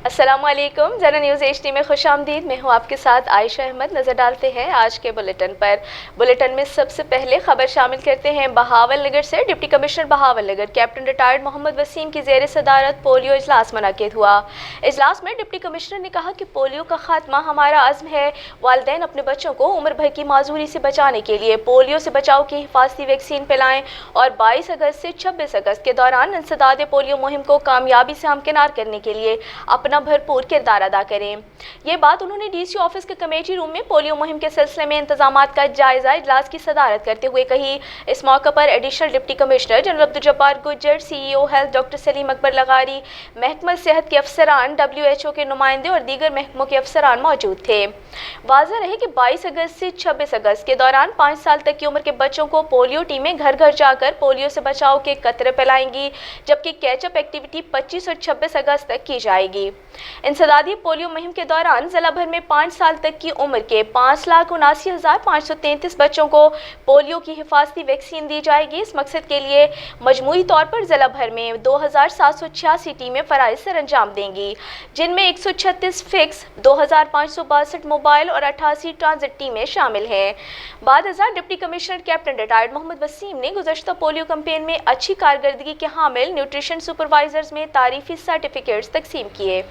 अस्सलामुअलैकुम, जरा news HD में खुश आमदीद। मैं हूँ आपके साथ आयशा अहमद। नज़र डालते हैं आज के बुलेटिन पर। बुलेटिन में सबसे पहले खबर शामिल करते हैं बहावल नगर से। डिप्टी कमिश्नर बहावल नगर कैप्टन रिटायर्ड मोहम्मद वसीम की ज़ेर सदारत पोलियो इजलास मुनक्किद हुआ। इजलास में डिप्टी कमिश्नर ने कहा कि पोलियो का खात्मा हमारा अज़्म है। वालिदैन अपने बच्चों को उम्र भर की माजूरी से बचाने के लिए पोलियो से बचाव की हिफाजती वैक्सीन पिलाएं और 22 अगस्त से 26 अगस्त के दौरान इंसदाद पोलियो मुहिम को कामयाबी से हमकिनार करने के लिए अपना भरपूर किरदार अदा करें। ये बात उन्होंने DC ऑफिस के कमेटी रूम में पोलियो मुहिम के सिलसिले में इंतजामात का जायजा इजलास की सदारत करते हुए कही। इस मौके पर additional deputy commissioner general Abdul Jabbar Gujjar, CEO health doctor Saleem Akbar Lagari, महकमा सेहत के अफसरान, WHO के नुमाइंदे और दीगर महकमों के अफसरान मौजूद थे। वाज़ेह रहे कि 22 अगस्त से 26 अगस्त के दौरान 5 साल तक की उम्र के बच्चों को पोलियो टीमें घर घर जाकर पोलियो से बचाव के कतरे पिलाएंगी, जबकि कैचअप एक्टिविटी 25 और 26 अगस्त तक की जाएगी। इंसदादी पोलियो मुहिम के दौरान जिला भर में 5 साल तक की उम्र के 5,79,533 बच्चों को पोलियो की हिफाजती वैक्सीन दी जाएगी। इस मकसद के लिए मजमूई तौर पर जिला भर में 2,786 टीमें फराइज सर अंजाम देंगी, जिनमें 136 फिक्स, 2,562 मोबाइल और 88 ट्रांजिट टीमें शामिल हैं। बाद deputy commissioner captain retired Mohammad Wasim ने गुज़श्ता पोलियो कैंपेन में अच्छी कारकर्दगी के हामिल न्यूट्रिशन सुपरवाइजर्स में तारीफी सर्टिफिकेट्स तकसीम किए।